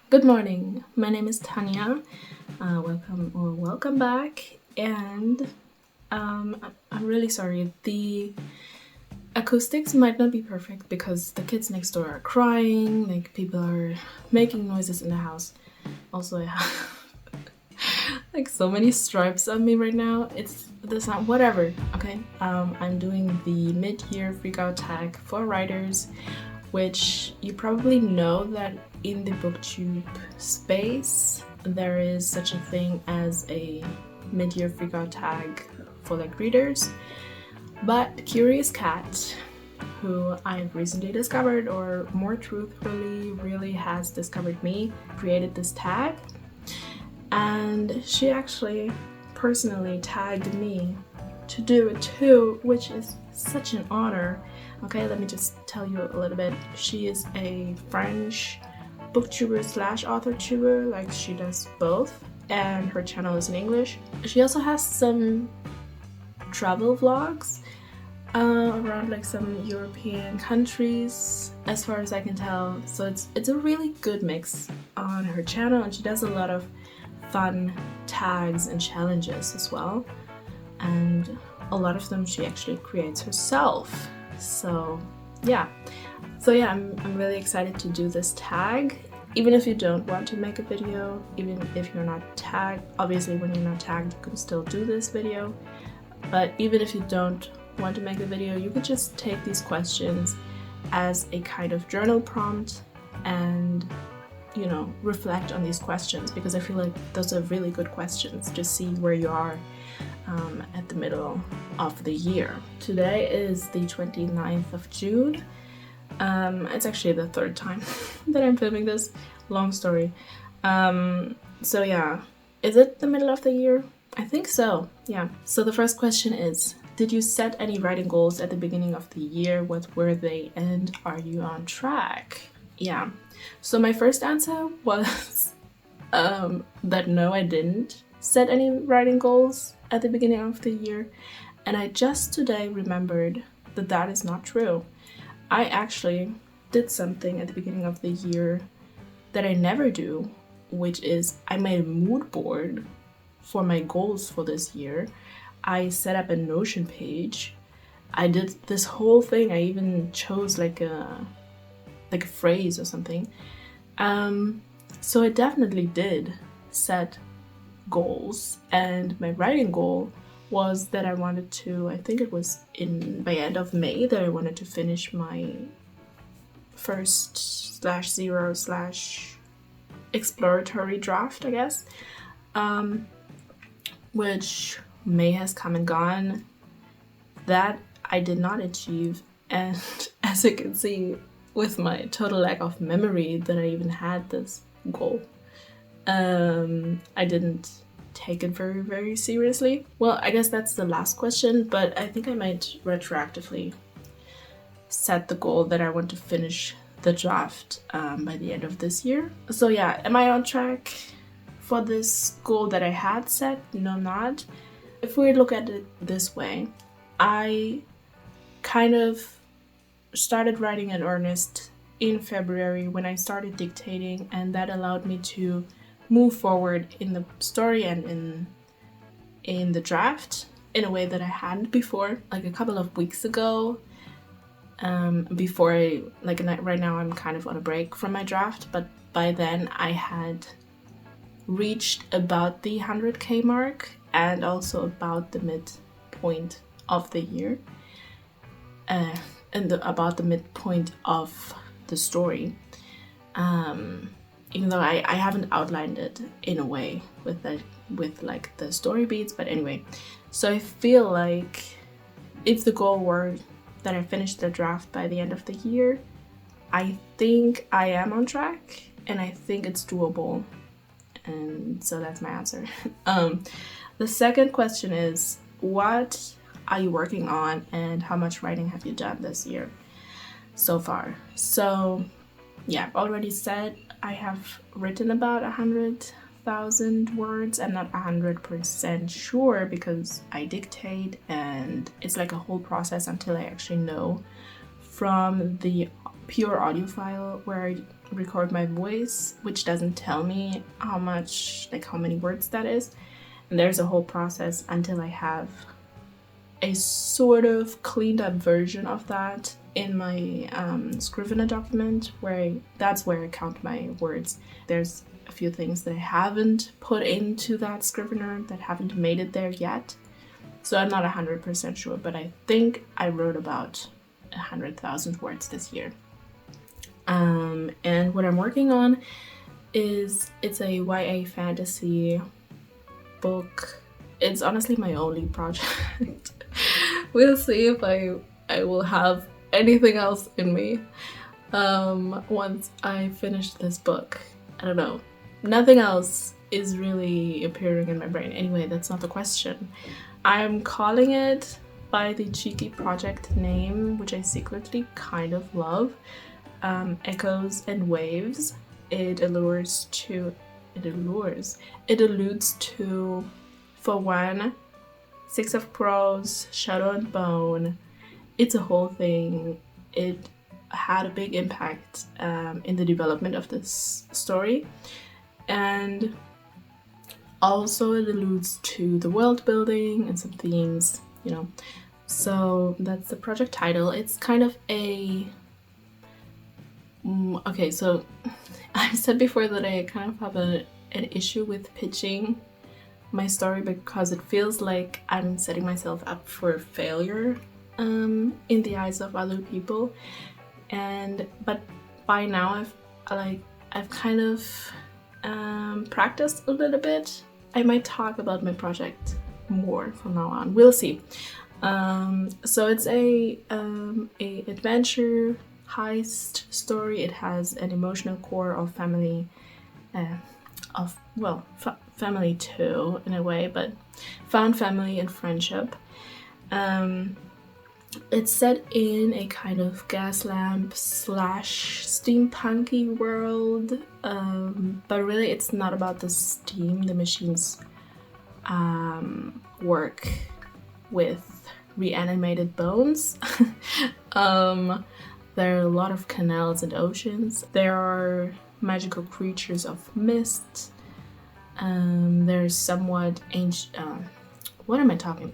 Good morning. My name is Tanya. Welcome back. And I'm really sorry. The acoustics might not be perfect because the kids next door are crying. Like people are making noises in the house. Also, I have like so many stripes on me right now. It's the sound. Whatever. Okay. I'm doing the mid-year freakout tag for writers, which you probably know that in the booktube space there is such a thing as a mid-year freakout tag for like readers. But Curious Cat, who I've recently discovered, or more truthfully really has discovered me, created this tag, and she actually personally tagged me to do it too, which is such an honor. Okay, let me just tell you a little bit. She is a French booktuber slash author tuber, like she does both, and her channel is in English. She also has some travel vlogs around like some European countries, as far as I can tell. So it's a really good mix on her channel, and she does a lot of fun tags and challenges as well. And a lot of them she actually creates herself. So yeah, I'm really excited to do this tag. Even if you don't want to make a video, even if you're not tagged, obviously when you're not tagged you can still do this video, but even if you don't want to make a video, you could just take these questions as a kind of journal prompt and, you know, reflect on these questions, because I feel like those are really good questions to see where you are at the middle of the year. Today is the 29th of June. It's actually the third time that I'm filming this. Long story. So yeah, is it the middle of the year? I think so, yeah. So the first question is, did you set any writing goals at the beginning of the year? What were they, and are you on track? Yeah, so my first answer was that no, I didn't set any writing goals at the beginning of the year, and I just today remembered that that is not true. I actually did something at the beginning of the year that I never do, which is I made a mood board for my goals for this year. I set up a Notion page. I did this whole thing. I even chose like a phrase or something. So I definitely did set goals, and my writing goal was that I wanted to, I think it was by end of May, that I wanted to finish my first /0/ exploratory draft, I guess, which May has come and gone. That I did not achieve, and as you can see with my total lack of memory that I even had this goal, I didn't take it very, very seriously. Well, I guess that's the last question, but I think I might retroactively set the goal that I want to finish the draft by the end of this year. So yeah, am I on track for this goal that I had set? No, not. If we look at it this way, I kind of started writing in earnest in February when I started dictating, and that allowed me to move forward in the story and in the draft in a way that I hadn't before. Like a couple of weeks ago, before right now I'm kind of on a break from my draft, but by then I had reached about the 100k mark and also about the midpoint of the year, and about the midpoint of the story. Even though I haven't outlined it in a way with like the story beats, but anyway. So I feel like if the goal were that I finish the draft by the end of the year, I think I am on track, and I think it's doable. And so that's my answer. The second question is, what are you working on, and how much writing have you done this year so far? So yeah, I've already said I have written about 100,000 words. I'm not 100% sure because I dictate and it's like a whole process until I actually know from the pure audio file where I record my voice, which doesn't tell me how many words that is. And there's a whole process until I have a sort of cleaned up version of that in my Scrivener document, that's where I count my words. There's a few things that I haven't put into that Scrivener that haven't made it there yet. So I'm not 100% sure, but I think I wrote about 100,000 words this year. And what I'm working on it's a YA fantasy book. It's honestly my only project. We'll see if I will have anything else in me once I finish this book. I don't know. Nothing else is really appearing in my brain. Anyway, that's not the question. I'm calling it by the cheeky project name, which I secretly kind of love, Echoes and Waves. It alludes to, for one, Six of Crows, Shadow and Bone. It's a whole thing. It had a big impact in the development of this story, and also it alludes to the world building and some themes, you know. So that's the project title. It's kind of a okay, so I said before that I kind of have an issue with pitching my story because it feels like I'm setting myself up for failure in the eyes of other people. But by now I've kind of practiced a little bit. I might talk about my project more from now on. We'll see. So it's a adventure heist story. It has an emotional core of family, family too in a way, but found family and friendship. It's set in a kind of gas lamp / steampunky world, but really it's not about the steam. The machines work with reanimated bones. There are a lot of canals and oceans. There are magical creatures of mist. There's somewhat ancient. What am I talking?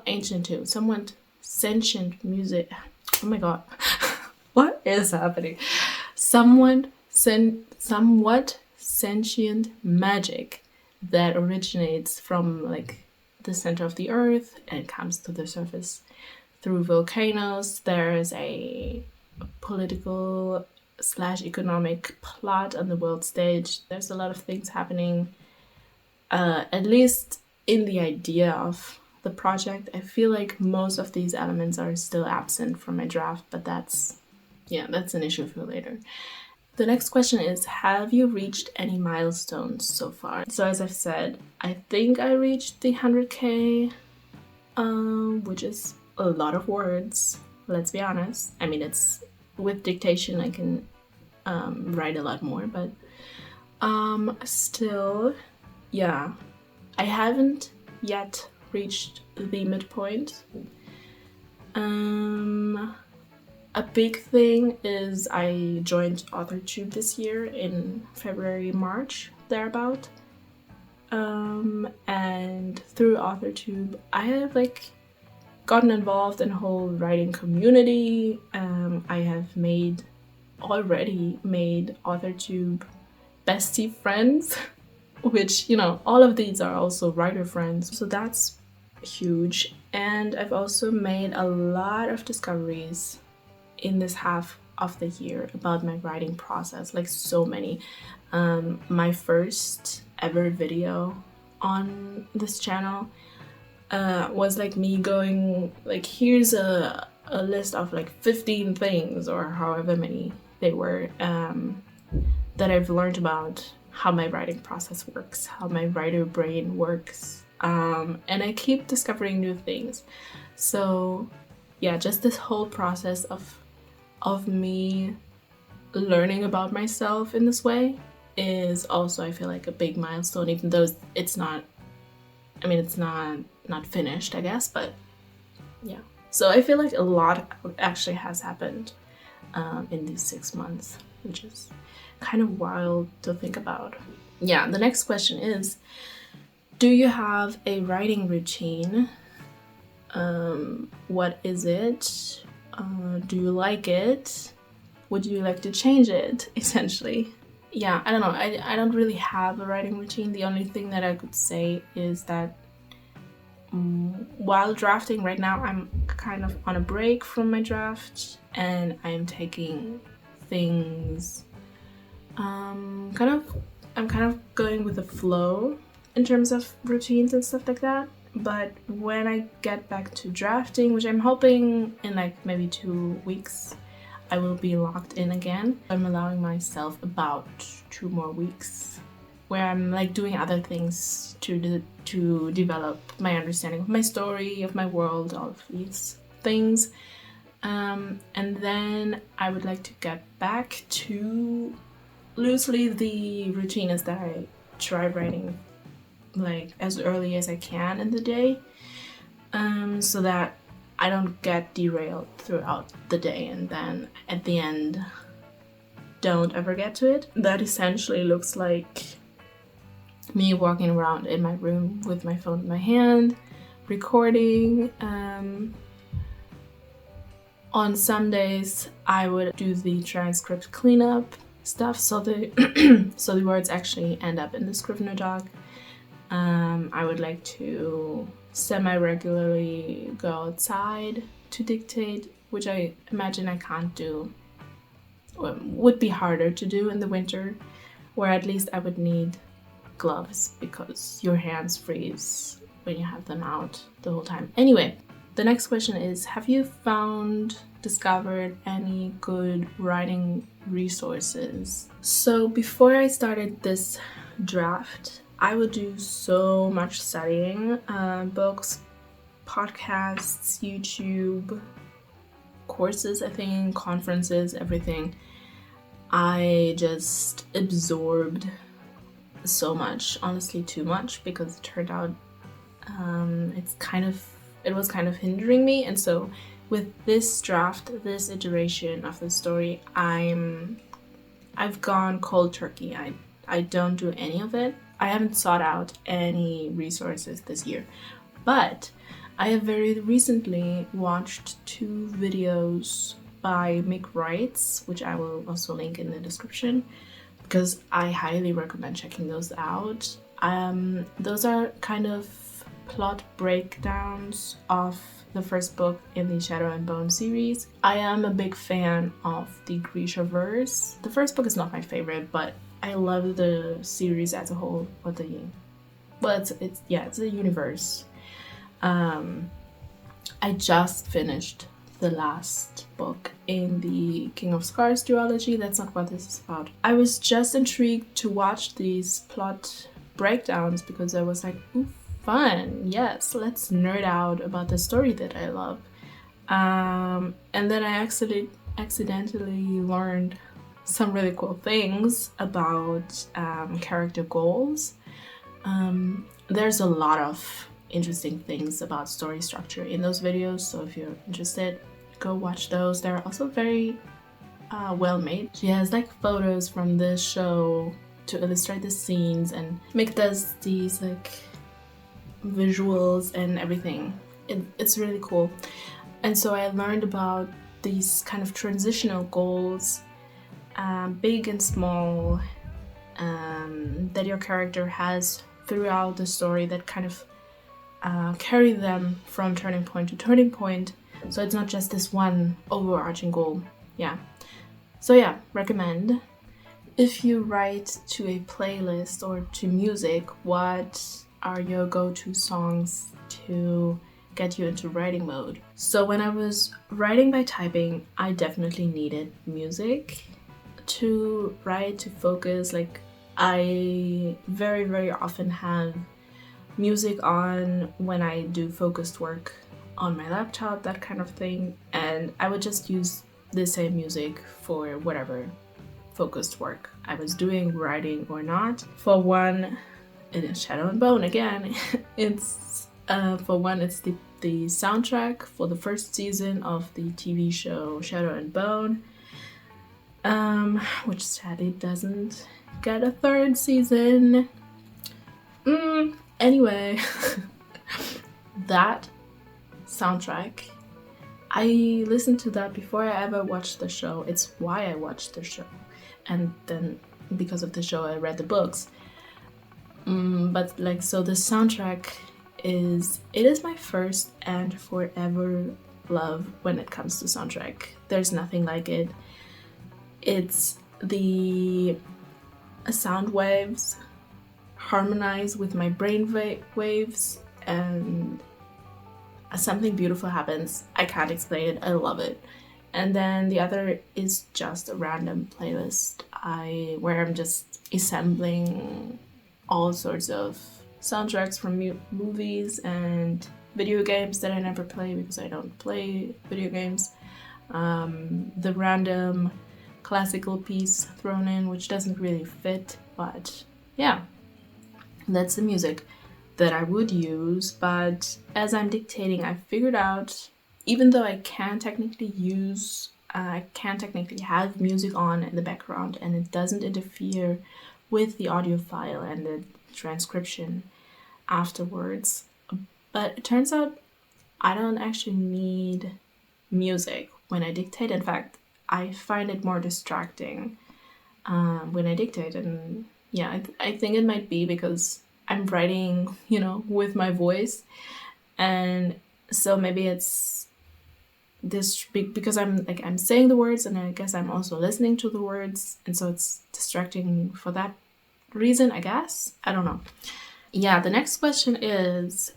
Ancient too. Somewhat sentient music. Oh my god, what is happening? Somewhat sentient magic that originates from like the center of the earth and comes to the surface through volcanoes. There's a political / economic plot on the world stage. There's a lot of things happening, at least in the idea of the project. I feel like most of these elements are still absent from my draft, but that's an issue for later. The next question is, have you reached any milestones so far? So as I've said, I think I reached the 100k, which is a lot of words, let's be honest. I mean, it's with dictation I can write a lot more, but still, yeah, I haven't yet reached the midpoint. A big thing is I joined AuthorTube this year in February, March, thereabout. And through AuthorTube, I have gotten involved in a whole writing community. I have already made AuthorTube bestie friends, which, all of these are also writer friends. So that's huge. And I've also made a lot of discoveries in this half of the year about my writing process, so many. My first ever video on this channel was me going here's a list of 15 things or however many they were that I've learned about how my writing process works, how my writer brain works, and I keep discovering new things. So yeah, just this whole process of me learning about myself in this way is also, I feel a big milestone, even though it's not finished, I guess, but yeah. So I feel a lot actually has happened. in these 6 months, which is kind of wild to think about. Yeah, the next question is, do you have a writing routine? What is it? Do you like it? Would you like to change it, essentially? Yeah, I don't know. I don't really have a writing routine. The only thing that I could say is that while drafting right now, I'm kind of on a break from my draft, and I'm taking things I'm kind of going with the flow in terms of routines and stuff like that. But when I get back to drafting, which I'm hoping in like maybe 2 weeks, I will be locked in again. I'm allowing myself about 2 more weeks where I'm like doing other things to develop my understanding of my story, of my world, all of these things. And then I would like to get back to loosely the routine is that I try writing like as early as I can in the day, so that I don't get derailed throughout the day and then at the end don't ever get to it. That essentially looks like me walking around in my room with my phone in my hand, recording. On some days I would do the transcript cleanup stuff, so the words actually end up in the Scrivener doc. I would like to semi-regularly go outside to dictate, which I imagine I can't do, or would be harder to do in the winter, where at least I would need gloves because your hands freeze when you have them out the whole time. Anyway, the next question is, have you discovered any good writing resources? So before I started this draft, I would do so much studying, books, podcasts, YouTube, courses, I think, conferences, everything. I just absorbed so much, honestly too much, because it turned out it was kind of hindering me. And so with this draft, this iteration of the story, I've gone cold turkey. I don't do any of it. I haven't sought out any resources this year, but I have very recently watched 2 videos by Mick Wrights, which I will also link in the description, because I highly recommend checking those out. Those are kind of plot breakdowns of the first book in the Shadow and Bone series. I am a big fan of the Grishaverse. The first book is not my favorite, but I love the series as a whole. It's a universe. I just finished the last book in the King of Scars duology. That's not what this is about. I was just intrigued to watch these plot breakdowns because I was like, ooh, fun, yes, let's nerd out about the story that I love. And then I accidentally learned some really cool things about character goals. There's a lot of interesting things about story structure in those videos, so if you're interested, go watch those. They're also very well made. She has like photos from the show to illustrate the scenes, and Mick does these like visuals and everything. It's really cool. And so I learned about these kind of transitional goals, big and small, that your character has throughout the story that kind of carry them from turning point to turning point. So it's not just this one overarching goal. Yeah. So yeah, recommend. If you write to a playlist or to music, what are your go-to songs to get you into writing mode? So when I was writing by typing, I definitely needed music to write, to focus. Like, I very, very often have music on when I do focused work on my laptop, that kind of thing, and I would just use the same music for whatever focused work I was doing, writing or not. For one, it is Shadow and Bone again. It's the soundtrack for the first season of the TV show Shadow and Bone. which sadly doesn't get a third season. Anyway, that soundtrack, I listened to that before I ever watched the show. It's why I watched the show, and then because of the show I read the books. But like, so the soundtrack is my first and forever love when it comes to soundtrack. There's nothing like it. It's the sound waves harmonize with my brain waves, and something beautiful happens. I can't explain it. I love it. And then the other is just a random playlist where I'm just assembling all sorts of soundtracks from movies and video games that I never play because I don't play video games. The random classical piece thrown in, which doesn't really fit, but yeah, that's the music that I would use. But as I'm dictating, I figured out, even though I can technically have music on in the background and it doesn't interfere with the audio file and the transcription afterwards, but it turns out I don't actually need music when I dictate. In fact, I find it more distracting when I dictate. And yeah, I think it might be because I'm writing, with my voice. And so maybe it's this because I'm saying the words, and I guess I'm also listening to the words. And so it's distracting for that reason, I guess. I don't know. Yeah, the next question is,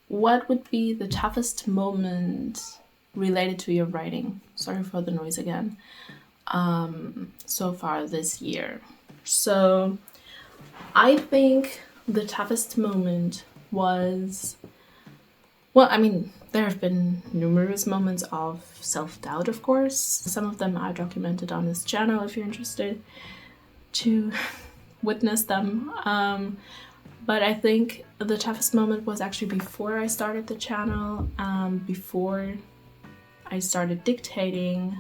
what would be the toughest moment related to your writing? Sorry for the noise again. So far this year. So I think the toughest moment was, well, I mean, there have been numerous moments of self-doubt, of course. Some of them are documented on this channel if you're interested to witness them. But I think the toughest moment was actually before I started the channel, before I started dictating,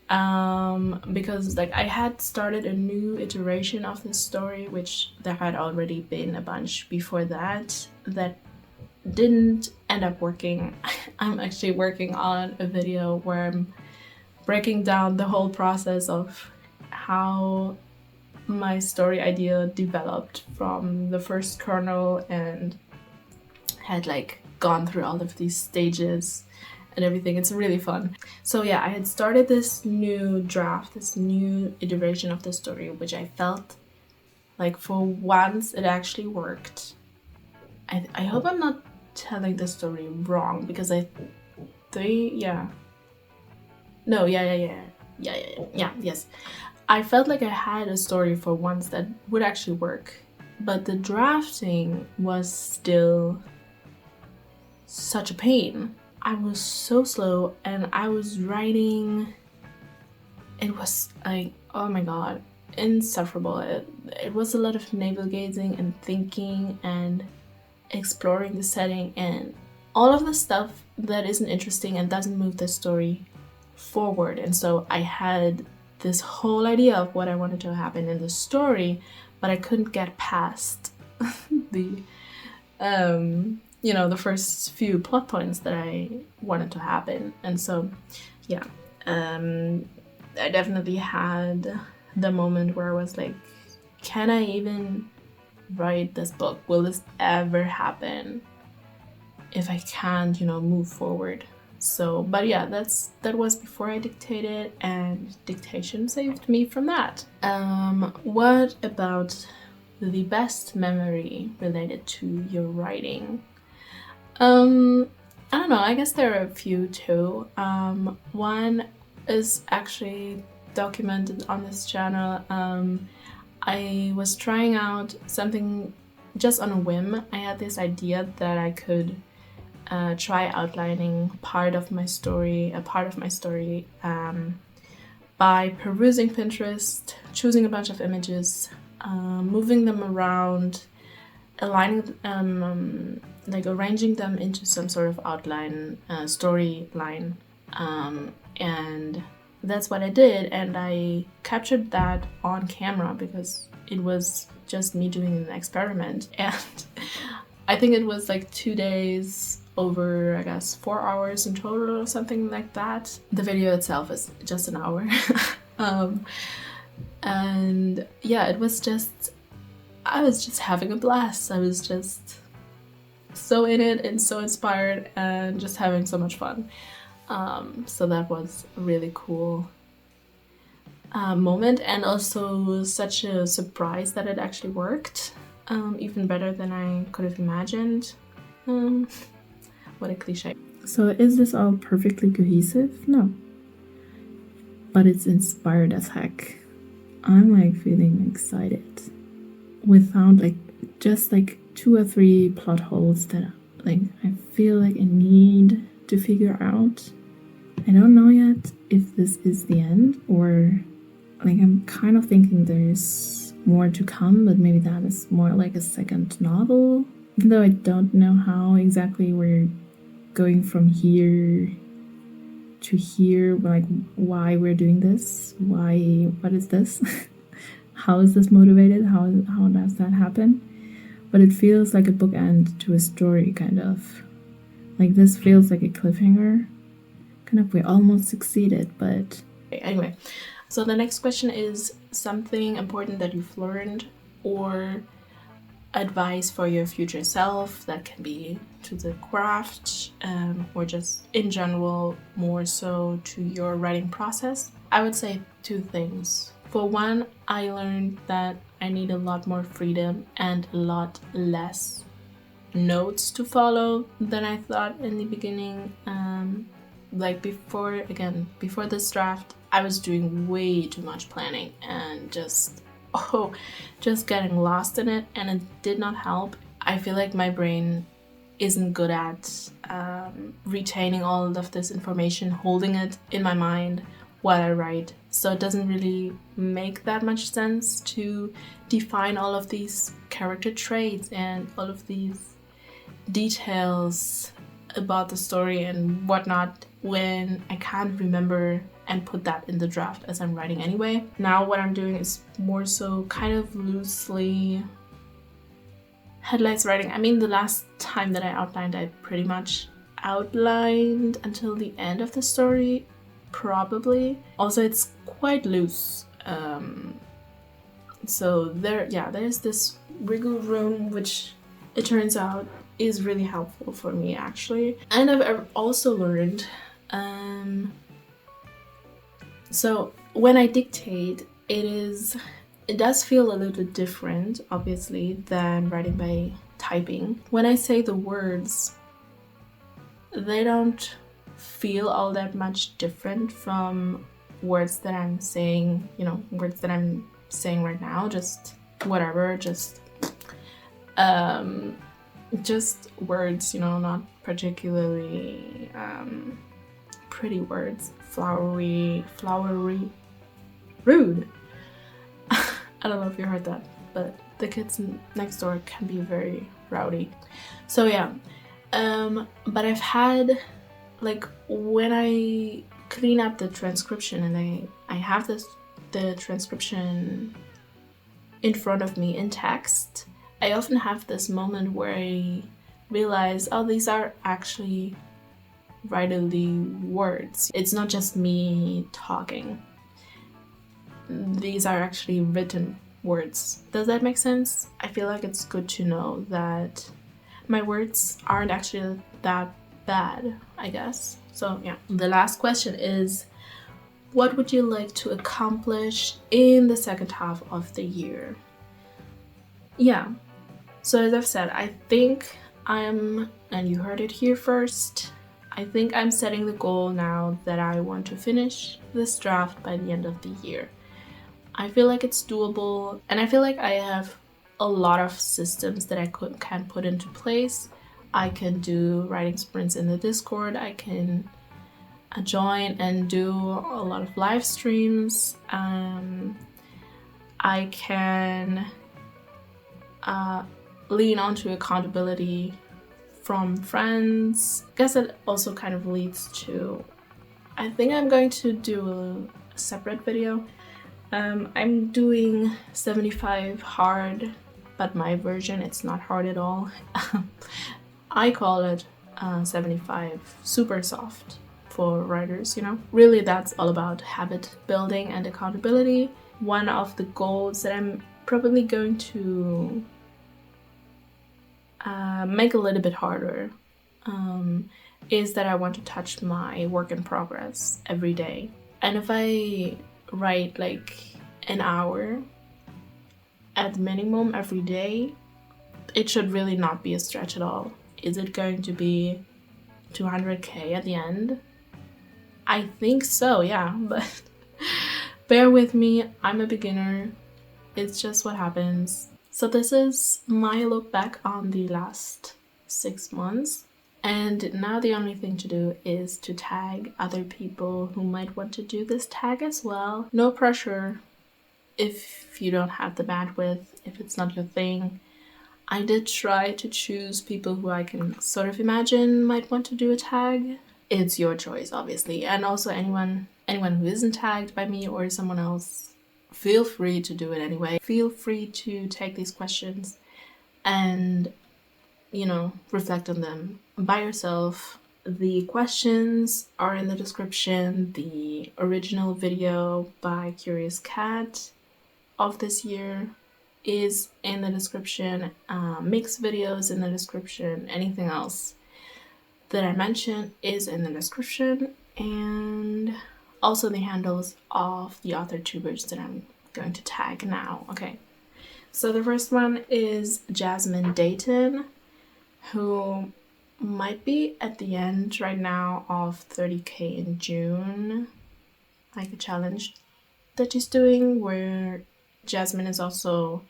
because like I had started a new iteration of this story, which there had already been a bunch before that didn't end up working. I'm actually working on a video where I'm breaking down the whole process of how my story idea developed from the first kernel and had like gone through all of these stages and everything. It's really fun. So yeah, I had started this new draft, this new iteration of the story, which I felt like for once it actually worked. I hope I'm not telling the story wrong, because I think, yes. I felt like I had a story for once that would actually work, but the drafting was still such a pain. I was so slow, and I was writing, it was like, oh my god, insufferable. It was a lot of navel gazing and thinking and exploring the setting and all of the stuff that isn't interesting and doesn't move the story forward. And so I had this whole idea of what I wanted to happen in the story, but I couldn't get past the the first few plot points that I wanted to happen. And so yeah, I definitely had the moment where I was like, can I even write this book? Will this ever happen if I can't move forward? So, but yeah, that was before I dictated, and dictation saved me from that. What about the best memory related to your writing? I don't know, I guess there are a few too. One is actually documented on this channel. I was trying out something just on a whim. I had this idea that I could try outlining a part of my story by perusing Pinterest, choosing a bunch of images, moving them around, aligning, arranging them into some sort of outline, storyline, and that's what I did, and I captured that on camera because it was just me doing an experiment. And I think it was like 2 days over, I guess, 4 hours in total or something like that. The video itself is just an hour. And yeah, it was just, I was just having a blast. I was just so in it and so inspired and just having so much fun. So that was a really cool moment, and also such a surprise that it actually worked, even better than I could have imagined. What a cliche. So is this all perfectly cohesive? No. But it's inspired as heck. I'm like feeling excited. We found like just like 2 or 3 plot holes that like I feel like I need to figure out. I don't know yet if this is the end, or like I'm kind of thinking there's more to come, but maybe that is more like a second novel. Even though I don't know how exactly we're going from here to here, like why we're doing this, what is this? How is this motivated? How does that happen? But it feels like a bookend to a story, kind of. Like this feels like a cliffhanger. Kind of, we almost succeeded, but anyway. So the next question is something important that you've learned or advice for your future self. That can be to the craft, or just in general, more so to your writing process. I would say 2 things. For one, I learned that I need a lot more freedom and a lot less notes to follow than I thought in the beginning. Like before this draft, I was doing way too much planning and just getting lost in it, and it did not help. I feel like my brain isn't good at retaining all of this information, holding it in my mind while I write. So it doesn't really make that much sense to define all of these character traits and all of these details about the story and whatnot when I can't remember and put that in the draft as I'm writing anyway. Now what I'm doing is more so kind of loosely headlights writing. I mean, the last time that I outlined, I pretty much outlined until the end of the story, probably. Also, it's quite loose. So there's this wiggle room, which it turns out is really helpful for me actually. And I've also learned, so when I dictate, it does feel a little different, obviously, than writing by typing. When I say the words, they don't feel all that much different from words that I'm saying, words that I'm saying right now, just whatever, just words, not particularly pretty words, flowery, rude. I don't know if you heard that, but the kids next door can be very rowdy. So yeah, but I've had, like, when I clean up the transcription and I have the transcription in front of me in text, I often have this moment where I realize, oh, these are actually writerly words. It's not just me talking. These are actually written words. Does that make sense? I feel like it's good to know that my words aren't actually that bad, I guess. So yeah. The last question is, what would you like to accomplish in the second half of the year? Yeah. So as I've said, I think and you heard it here first, I think I'm setting the goal now that I want to finish this draft by the end of the year. I feel like it's doable, and I feel like I have a lot of systems that I can put into place. I can do writing sprints in the Discord, I can join and do a lot of live streams, I can lean onto accountability from friends. I guess it also kind of leads to I think I'm going to do a separate video. I'm doing 75 hard, but my version, it's not hard at all. I call it 75 super soft for writers, you know? Really, that's all about habit building and accountability. One of the goals that I'm probably going to make a little bit harder is that I want to touch my work in progress every day. And if I write like an hour at minimum every day, it should really not be a stretch at all. Is it going to be 200k at the end? I think so, yeah, but bear with me, I'm a beginner. It's just what happens. So this is my look back on the last 6 months. And now the only thing to do is to tag other people who might want to do this tag as well. No pressure if you don't have the bandwidth, if it's not your thing. I did try to choose people who I can sort of imagine might want to do a tag. It's your choice, obviously. And also anyone who isn't tagged by me or someone else, feel free to do it anyway. Feel free to take these questions and, you know, reflect on them by yourself. The questions are in the description. The original video by Curious Cat of this year is in the description. Mixed videos in the description. Anything else that I mentioned is in the description, and also the handles of the other tubers that I'm going to tag now. Okay, so the first one is Jasmine Dayton, who might be at the end right now of 30k in June, like a challenge that she's doing where Jasmine is also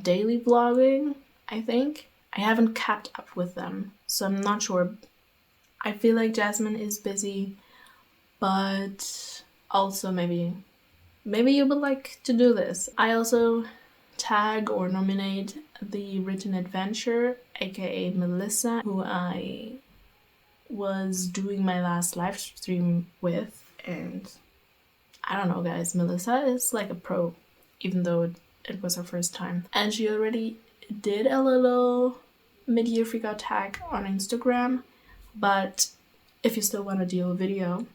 daily vlogging, I think. I haven't kept up with them, so I'm not sure. I feel like Jasmine is busy, but also maybe you would like to do this. I also tag or nominate the Written Adventure, aka Melissa, who I was doing my last live stream with, and I don't know guys, Melissa is like a pro, even though it was her first time. And she already did a little mid-year freakout tag on Instagram, but if you still want to do a video,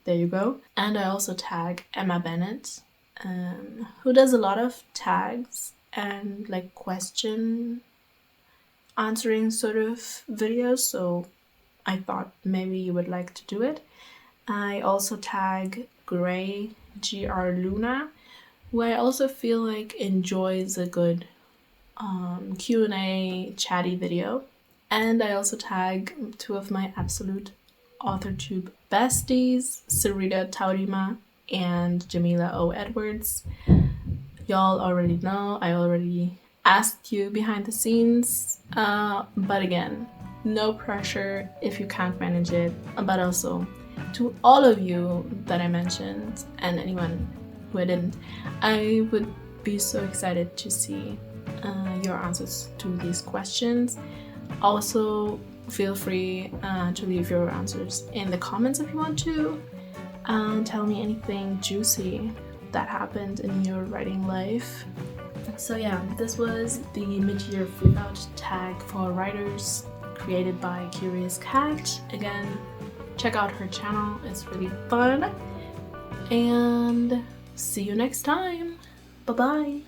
there you go. And I also tag Emma Bennett, who does a lot of tags and like question answering sort of videos, so I thought maybe you would like to do it. I also tag Gray GR Luna, who I also feel like enjoys a good Q&A chatty video. And I also tag two of my absolute AuthorTube besties, Sarita Taurima and Jamila O. Edwards. Y'all already know, I already asked you behind the scenes, but again, no pressure if you can't manage it. But also to all of you that I mentioned and anyone who I didn't, I would be so excited to see your answers to these questions. Also, feel free to leave your answers in the comments if you want to. Tell me anything juicy that happened in your writing life. So yeah, this was the mid-year freakout tag for writers created by Curious Cat. Again, check out her channel, it's really fun. And see you next time. Bye-bye.